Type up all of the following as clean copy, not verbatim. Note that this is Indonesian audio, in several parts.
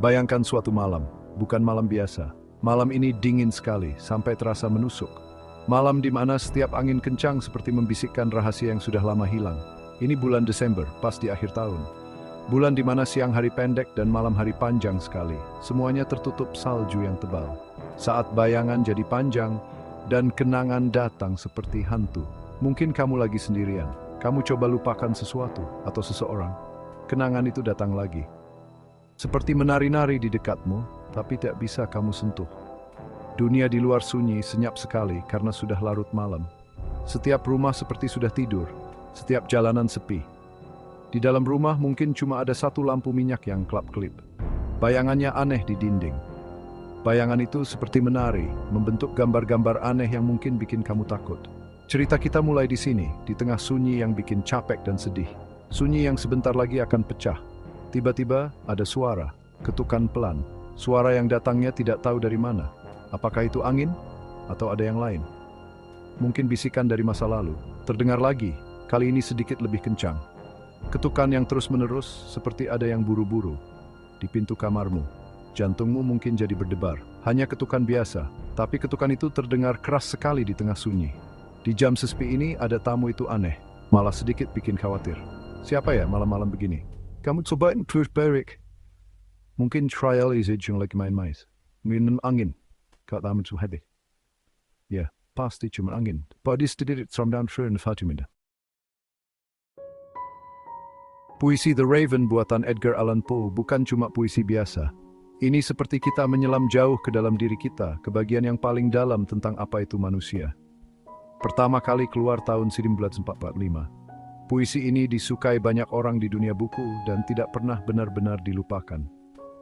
Bayangkan suatu malam, bukan malam biasa. Malam ini dingin sekali, sampai terasa menusuk. Malam di mana setiap angin kencang seperti membisikkan rahasia yang sudah lama hilang. Ini bulan Desember, pas di akhir tahun. Bulan di mana siang hari pendek dan malam hari panjang sekali. Semuanya tertutup salju yang tebal. Saat bayangan jadi panjang, dan kenangan datang seperti hantu. Mungkin kamu lagi sendirian. Kamu coba lupakan sesuatu atau seseorang. Kenangan itu datang lagi. Seperti menari-nari di dekatmu, tapi tak bisa kamu sentuh. Dunia di luar sunyi, senyap sekali karena sudah larut malam. Setiap rumah seperti sudah tidur, setiap jalanan sepi. Di dalam rumah mungkin cuma ada satu lampu minyak yang kelap-kelip. Bayangannya aneh di dinding. Bayangan itu seperti menari, membentuk gambar-gambar aneh yang mungkin bikin kamu takut. Cerita kita mulai di sini, di tengah sunyi yang bikin capek dan sedih. Sunyi yang sebentar lagi akan pecah. Tiba-tiba ada suara, ketukan pelan. Suara yang datangnya tidak tahu dari mana. Apakah itu angin? Atau ada yang lain? Mungkin bisikan dari masa lalu. Terdengar lagi, kali ini sedikit lebih kencang. Ketukan yang terus-menerus seperti ada yang buru-buru. Di pintu kamarmu, jantungmu mungkin jadi berdebar. Hanya ketukan biasa, tapi ketukan itu terdengar keras sekali di tengah sunyi. Di jam sesepi ini ada tamu itu aneh, malah sedikit bikin khawatir. Siapa ya malam-malam begini? Kamu cobain terus berik. Mungkin trial is yang lagi main-main. Minum angin. Kau tamu itu hati. Ya, pasti cuma angin. Pada sedikit seram dan true Fatimah. Puisi The Raven buatan Edgar Allan Poe bukan cuma puisi biasa. Ini seperti kita menyelam jauh ke dalam diri kita, ke bagian yang paling dalam tentang apa itu manusia. Pertama kali keluar tahun 1945. Puisi ini disukai banyak orang di dunia buku dan tidak pernah benar-benar dilupakan.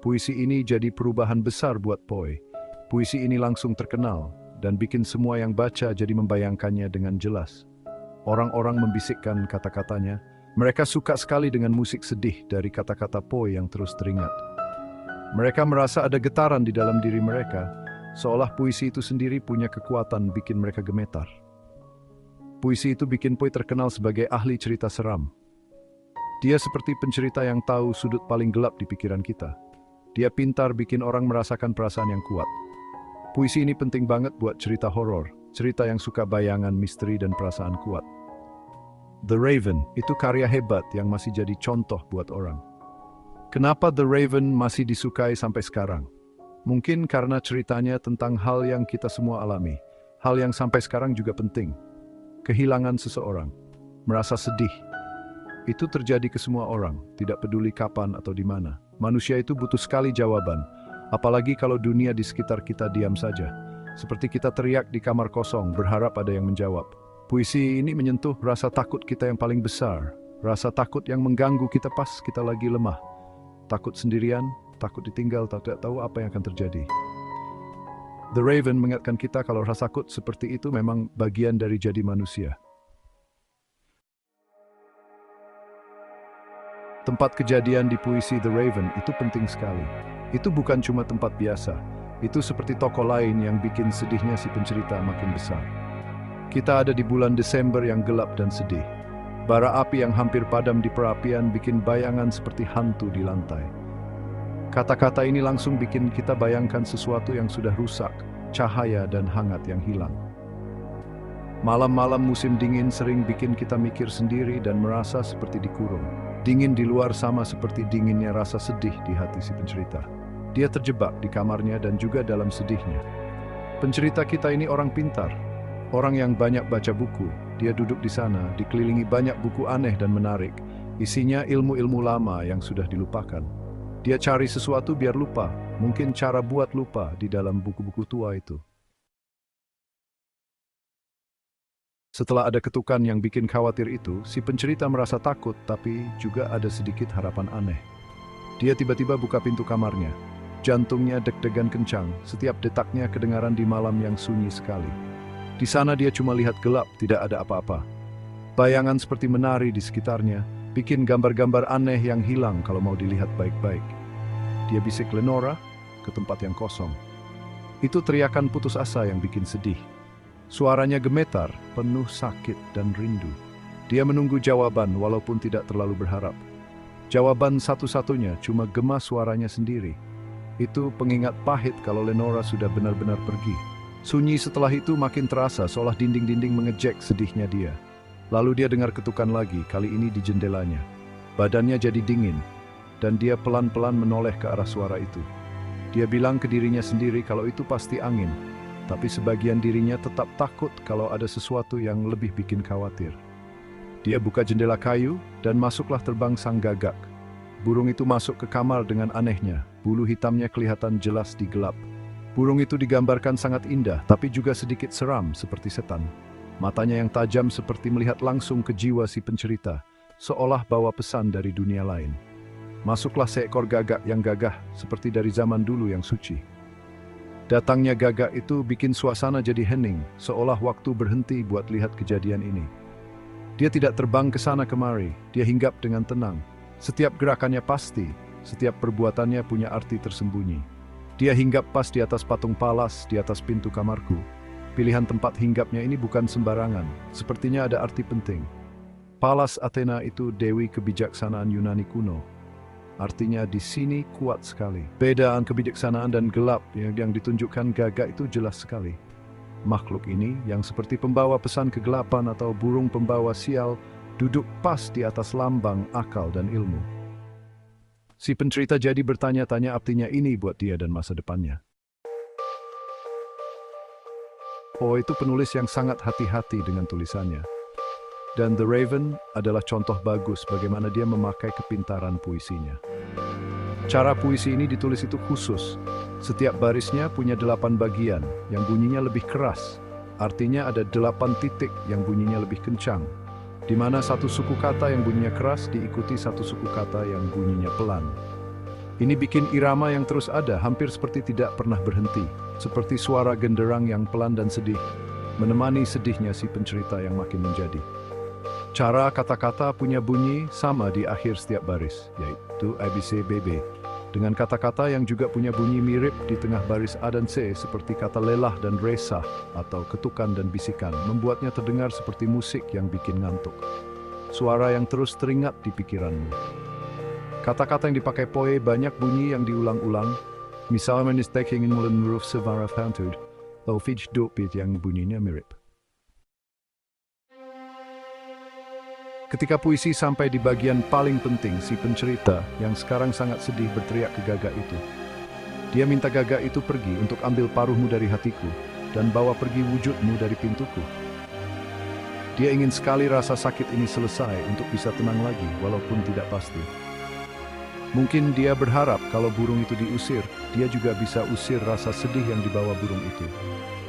Puisi ini jadi perubahan besar buat Poe. Puisi ini langsung terkenal dan bikin semua yang baca jadi membayangkannya dengan jelas. Orang-orang membisikkan kata-katanya. Mereka suka sekali dengan musik sedih dari kata-kata Poe yang terus teringat. Mereka merasa ada getaran di dalam diri mereka, seolah puisi itu sendiri punya kekuatan bikin mereka gemetar. Puisi itu bikin Poe terkenal sebagai ahli cerita seram. Dia seperti pencerita yang tahu sudut paling gelap di pikiran kita. Dia pintar bikin orang merasakan perasaan yang kuat. Puisi ini penting banget buat cerita horor, cerita yang suka bayangan, misteri, dan perasaan kuat. The Raven itu karya hebat yang masih jadi contoh buat orang. Kenapa The Raven masih disukai sampai sekarang? Mungkin karena ceritanya tentang hal yang kita semua alami, hal yang sampai sekarang juga penting. Kehilangan seseorang, merasa sedih. Itu terjadi ke semua orang, tidak peduli kapan atau di mana. Manusia itu butuh sekali jawaban, apalagi kalau dunia di sekitar kita diam saja. Seperti kita teriak di kamar kosong, berharap ada yang menjawab. Puisi ini menyentuh rasa takut kita yang paling besar, rasa takut yang mengganggu kita pas kita lagi lemah. Takut sendirian, takut ditinggal, tidak tahu apa yang akan terjadi. The Raven mengingatkan kita kalau rasa takut seperti itu memang bagian dari jadi manusia. Tempat kejadian di puisi The Raven itu penting sekali. Itu bukan cuma tempat biasa. Itu seperti tokoh lain yang bikin sedihnya si pencerita makin besar. Kita ada di bulan Desember yang gelap dan sedih. Bara api yang hampir padam di perapian bikin bayangan seperti hantu di lantai. Kata-kata ini langsung bikin kita bayangkan sesuatu yang sudah rusak, cahaya dan hangat yang hilang. Malam-malam musim dingin sering bikin kita mikir sendiri dan merasa seperti dikurung. Dingin di luar sama seperti dinginnya rasa sedih di hati si pencerita. Dia terjebak di kamarnya dan juga dalam sedihnya. Pencerita kita ini orang pintar, orang yang banyak baca buku. Dia duduk di sana, dikelilingi banyak buku aneh dan menarik. Isinya ilmu-ilmu lama yang sudah dilupakan. Dia cari sesuatu biar lupa, mungkin cara buat lupa di dalam buku-buku tua itu. Setelah ada ketukan yang bikin khawatir itu, si pencerita merasa takut tapi juga ada sedikit harapan aneh. Dia tiba-tiba buka pintu kamarnya. Jantungnya deg-degan kencang, setiap detaknya kedengaran di malam yang sunyi sekali. Di sana dia cuma lihat gelap, tidak ada apa-apa. Bayangan seperti menari di sekitarnya, bikin gambar-gambar aneh yang hilang kalau mau dilihat baik-baik. Dia bisik Lenora ke tempat yang kosong. Itu teriakan putus asa yang bikin sedih. Suaranya gemetar, penuh sakit dan rindu. Dia menunggu jawaban walaupun tidak terlalu berharap. Jawaban satu-satunya cuma gema suaranya sendiri. Itu pengingat pahit kalau Lenora sudah benar-benar pergi. Sunyi setelah itu makin terasa seolah dinding-dinding mengejek sedihnya dia. Lalu dia dengar ketukan lagi, kali ini di jendelanya. Badannya jadi dingin, dan dia pelan-pelan menoleh ke arah suara itu. Dia bilang ke dirinya sendiri kalau itu pasti angin, tapi sebagian dirinya tetap takut kalau ada sesuatu yang lebih bikin khawatir. Dia buka jendela kayu, dan masuklah terbang sang gagak. Burung itu masuk ke kamar dengan anehnya, bulu hitamnya kelihatan jelas di gelap. Burung itu digambarkan sangat indah, tapi juga sedikit seram seperti setan. Matanya yang tajam seperti melihat langsung ke jiwa si pencerita, seolah bawa pesan dari dunia lain. Masuklah seekor gagak yang gagah, seperti dari zaman dulu yang suci. Datangnya gagak itu bikin suasana jadi hening, seolah waktu berhenti buat lihat kejadian ini. Dia tidak terbang ke sana kemari, dia hinggap dengan tenang. Setiap gerakannya pasti, setiap perbuatannya punya arti tersembunyi. Dia hinggap pas di atas patung Palas, di atas pintu kamarku. Pilihan tempat hinggapnya ini bukan sembarangan, sepertinya ada arti penting. Palas Athena itu dewi kebijaksanaan Yunani kuno. Artinya di sini kuat sekali. Bedaan kebijaksanaan dan gelap yang ditunjukkan gagak itu jelas sekali. Makhluk ini yang seperti pembawa pesan kegelapan atau burung pembawa sial, duduk pas di atas lambang akal dan ilmu. Si pencerita jadi bertanya-tanya artinya ini buat dia dan masa depannya. Poe itu penulis yang sangat hati-hati dengan tulisannya. Dan The Raven adalah contoh bagus bagaimana dia memakai kepintaran puisinya. Cara puisi ini ditulis itu khusus. Setiap barisnya punya 8 bagian yang bunyinya lebih keras. Artinya ada 8 titik yang bunyinya lebih kencang. Di mana satu suku kata yang bunyinya keras diikuti satu suku kata yang bunyinya pelan. Ini bikin irama yang terus ada, hampir seperti tidak pernah berhenti. Seperti suara genderang yang pelan dan sedih, menemani sedihnya si pencerita yang makin menjadi. Cara kata-kata punya bunyi sama di akhir setiap baris, yaitu ABCBB. Dengan kata-kata yang juga punya bunyi mirip di tengah baris A dan C, seperti kata lelah dan resah, atau ketukan dan bisikan, membuatnya terdengar seperti musik yang bikin ngantuk. Suara yang terus teringat di pikiranmu. Kata-kata yang dipakai Poe banyak bunyi yang diulang-ulang, misalnya taking in mulen roof sevara fantud, atau fij dopit yang bunyinya mirip. Ketika puisi sampai di bagian paling penting, si pencerita yang sekarang sangat sedih berteriak ke gagak itu. Dia minta gagak itu pergi untuk ambil paruhmu dari hatiku dan bawa pergi wujudmu dari pintuku. Dia ingin sekali rasa sakit ini selesai untuk bisa tenang lagi walaupun tidak pasti. Mungkin dia berharap kalau burung itu diusir, dia juga bisa usir rasa sedih yang dibawa burung itu.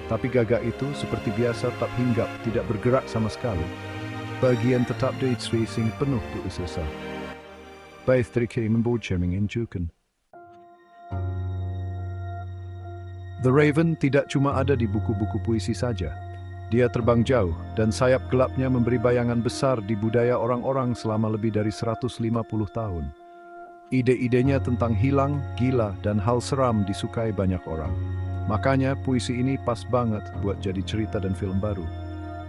Tapi gagak itu seperti biasa tetap hinggap, tidak bergerak sama sekali. Bagian tetap diisi penuh tulis asa. Baith trike membuat menginjukan. The Raven tidak cuma ada di buku-buku puisi saja. Dia terbang jauh, dan sayap gelapnya memberi bayangan besar di budaya orang-orang selama lebih dari 150 tahun. Ide-idenya tentang hilang, gila, dan hal seram disukai banyak orang. Makanya puisi ini pas banget buat jadi cerita dan film baru.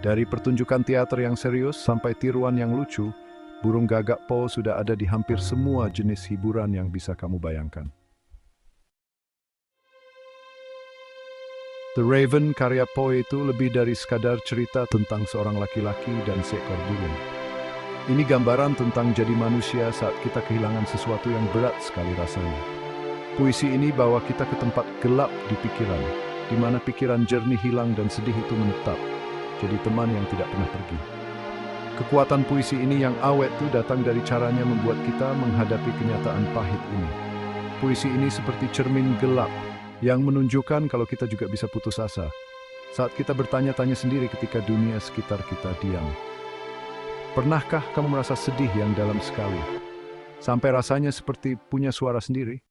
Dari pertunjukan teater yang serius sampai tiruan yang lucu, burung gagak Poe sudah ada di hampir semua jenis hiburan yang bisa kamu bayangkan. The Raven karya Poe itu lebih dari sekadar cerita tentang seorang laki-laki dan seekor burung. Ini gambaran tentang jadi manusia saat kita kehilangan sesuatu yang berat sekali rasanya. Puisi ini bawa kita ke tempat gelap di pikiran, di mana pikiran jernih hilang dan sedih itu menetap. Jadi teman yang tidak pernah pergi. Kekuatan puisi ini yang awet itu datang dari caranya membuat kita menghadapi kenyataan pahit ini. Puisi ini seperti cermin gelap yang menunjukkan kalau kita juga bisa putus asa saat kita bertanya-tanya sendiri ketika dunia sekitar kita diam. Pernahkah kamu merasa sedih yang dalam sekali? Sampai rasanya seperti punya suara sendiri?